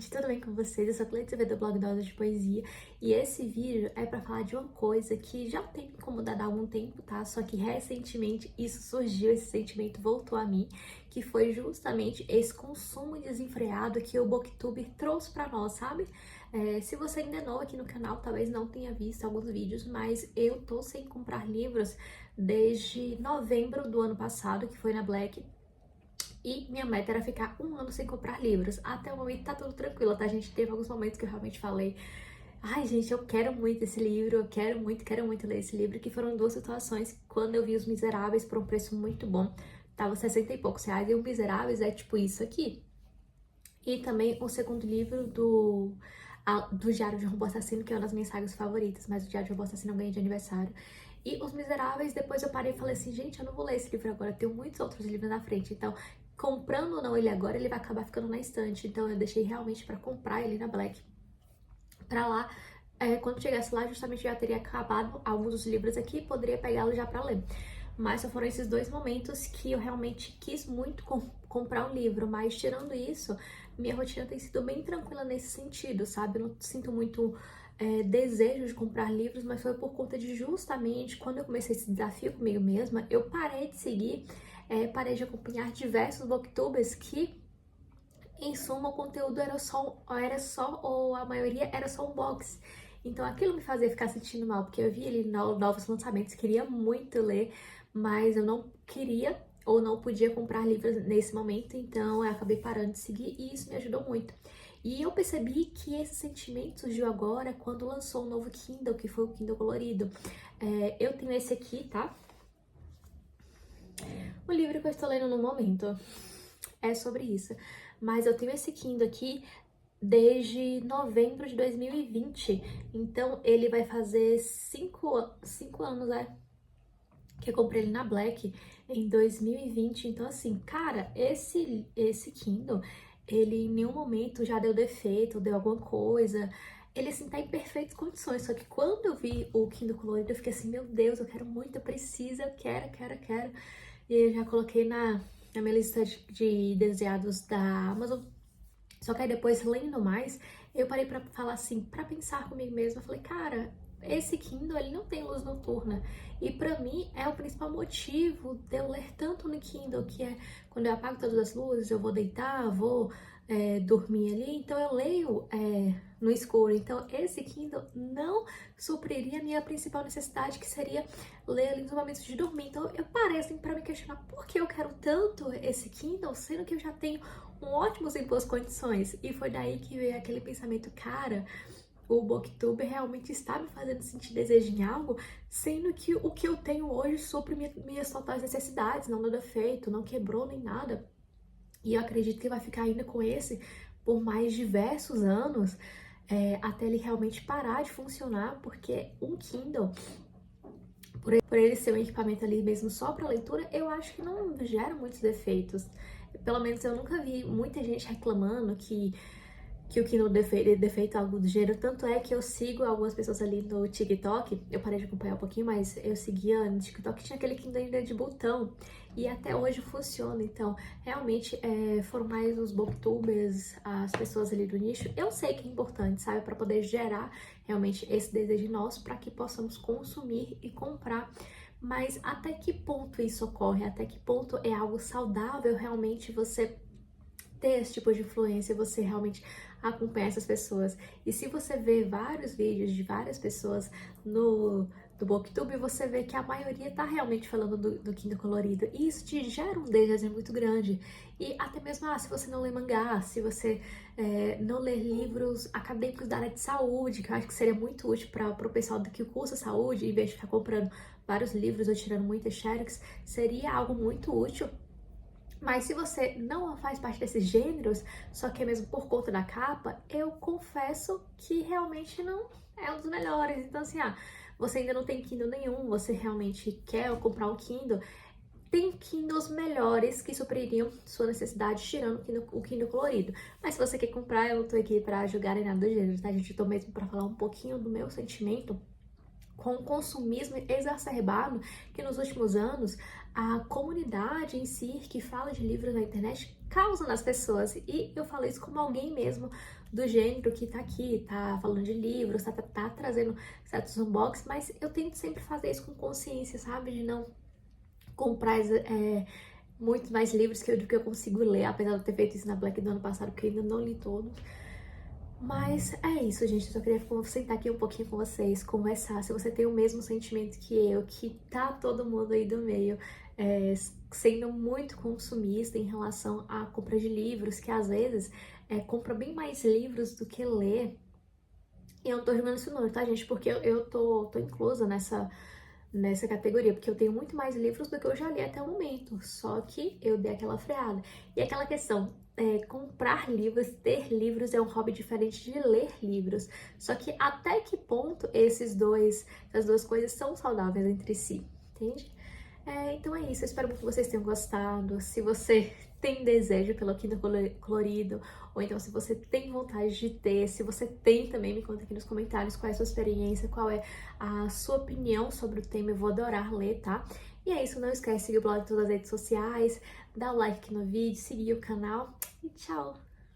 gente, tudo bem com vocês? Eu sou a Cleiton do blog Dose de Poesia e esse vídeo é pra falar de uma coisa que já tem me incomodado há algum tempo, tá? Só que recentemente isso surgiu, esse sentimento voltou a mim, que foi justamente esse consumo desenfreado que o Booktube trouxe pra nós, sabe? Se você ainda é novo aqui no canal, talvez não tenha visto alguns vídeos, mas eu tô sem comprar livros desde novembro do ano passado, que foi na Black. E minha meta era ficar um ano sem comprar livros. Até o momento tá tudo tranquilo, tá? A gente teve alguns momentos que eu realmente falei: ai, gente, eu quero muito esse livro, eu quero muito ler esse livro. Que foram duas situações. Quando eu vi Os Miseráveis por um preço muito bom, tava 60 e poucos reais. E o Miseráveis é tipo isso aqui. E também o segundo livro do Diário de um Robô Assassino, que é uma das minhas sagas favoritas. Mas o Diário de um Robô Assassino eu ganhei de aniversário. E Os Miseráveis, depois eu parei e falei assim: gente, eu não vou ler esse livro agora, eu tenho muitos outros livros na frente. Então, comprando ou não ele agora, ele vai acabar ficando na estante. Então eu deixei realmente pra comprar ele na Black. Pra lá, quando chegasse lá, justamente já teria acabado alguns dos livros aqui, poderia pegá-los já pra ler. Mas só foram esses dois momentos que eu realmente quis muito comprar um livro. Mas tirando isso, minha rotina tem sido bem tranquila nesse sentido, sabe? Eu não sinto muito desejo de comprar livros, mas foi por conta de justamente quando eu comecei esse desafio comigo mesma, eu parei de seguir, parei de acompanhar diversos booktubers que, em suma, o conteúdo ou a maioria era só um box. Então aquilo me fazia ficar sentindo mal, porque eu via ali novos lançamentos, queria muito ler, mas eu não queria ou não podia comprar livros nesse momento, então eu acabei parando de seguir e isso me ajudou muito. E eu percebi que esse sentimento surgiu agora quando lançou um novo Kindle, que foi o Kindle colorido. Eu tenho esse aqui, tá? O livro que eu estou lendo no momento é sobre isso. Mas eu tenho esse Kindle aqui desde novembro de 2020. Então ele vai fazer 5 anos, que eu comprei ele na Black em 2020. Então assim, cara, esse Kindle, ele em nenhum momento já deu defeito, deu alguma coisa. Ele assim tá em perfeitas condições. Só que quando eu vi o Kindle colorido, eu fiquei assim: meu Deus, eu quero muito, eu preciso, eu quero. E eu já coloquei na minha lista de desejados da Amazon. Só que aí depois, lendo mais, eu parei pra falar assim, pra pensar comigo mesma. Eu falei: cara, esse Kindle, ele não tem luz noturna. E pra mim, é o principal motivo de eu ler tanto no Kindle, que é quando eu apago todas as luzes, eu vou deitar, vou dormir ali. Então eu leio no escuro. Então esse Kindle não supriria a minha principal necessidade, que seria ler ali nos momentos de dormir. Então eu parei assim pra me questionar por que eu quero tanto esse Kindle, sendo que eu já tenho um ótimos em boas condições. E foi daí que veio aquele pensamento: cara, o Booktube realmente está me fazendo sentir desejo em algo, sendo que o que eu tenho hoje supre minhas totais necessidades, não deu defeito, não quebrou nem nada. E eu acredito que vai ficar ainda com esse por mais diversos anos, até ele realmente parar de funcionar, porque um Kindle, por ele ser um equipamento ali mesmo só para leitura, eu acho que não gera muitos defeitos. Pelo menos eu nunca vi muita gente reclamando que o Kindle defeito algo do gênero. Tanto é que eu sigo algumas pessoas ali no TikTok. Eu parei de acompanhar um pouquinho, mas eu seguia no TikTok, tinha aquele Kindle ainda de botão. E até hoje funciona. Então, realmente, foram mais os booktubers, as pessoas ali do nicho. Eu sei que é importante, sabe? Para poder gerar realmente esse desejo nosso, para que possamos consumir e comprar. Mas até que ponto isso ocorre? Até que ponto é algo saudável realmente você ter esse tipo de influência, você realmente acompanhar essas pessoas? E se você vê vários vídeos de várias pessoas do Booktube, você vê que a maioria tá realmente falando do Kindle colorido, e isso te gera um desejo muito grande. E até mesmo, se você não lê mangá, se você não lê livros acadêmicos da área de saúde, que eu acho que seria muito útil para o pessoal que cursa saúde, em vez de ficar comprando vários livros ou tirando muitas xerox, seria algo muito útil. Mas se você não faz parte desses gêneros, só que é mesmo por conta da capa, eu confesso que realmente não é um dos melhores. Então assim, você ainda não tem Kindle nenhum, você realmente quer comprar um Kindle, tem Kindles melhores que supririam sua necessidade, tirando o Kindle colorido. Mas se você quer comprar, eu não tô aqui pra julgar nem nada do gênero, tá, gente? Eu tô mesmo pra falar um pouquinho do meu sentimento com o consumismo exacerbado que nos últimos anos a comunidade em si que fala de livros na internet causa nas pessoas. E eu falo isso como alguém mesmo do gênero que tá aqui, tá falando de livros, tá trazendo certos unboxings, mas eu tento sempre fazer isso com consciência, sabe? De não comprar muito mais livros do que eu consigo ler, apesar de eu ter feito isso na Black do ano passado, porque eu ainda não li todos. Mas é isso, gente. Eu só queria sentar aqui um pouquinho com vocês, conversar. Se você tem o mesmo sentimento que eu, que tá todo mundo aí do meio sendo muito consumista em relação à compra de livros, que às vezes compra bem mais livros do que lê. E eu não tô jogando isso não, tá, gente? Porque eu tô inclusa nessa categoria, porque eu tenho muito mais livros do que eu já li até o momento, só que eu dei aquela freada. E aquela questão, comprar livros, ter livros é um hobby diferente de ler livros, só que até que ponto essas duas coisas são saudáveis entre si, entende? Então é isso, eu espero muito que vocês tenham gostado. Se você tem desejo pelo Kindle colorido, ou então se você tem vontade de ter, se você tem também, me conta aqui nos comentários qual é a sua experiência, qual é a sua opinião sobre o tema, eu vou adorar ler, tá? E é isso, não esquece de seguir o blog em todas as redes sociais, dar o like aqui no vídeo, seguir o canal e tchau!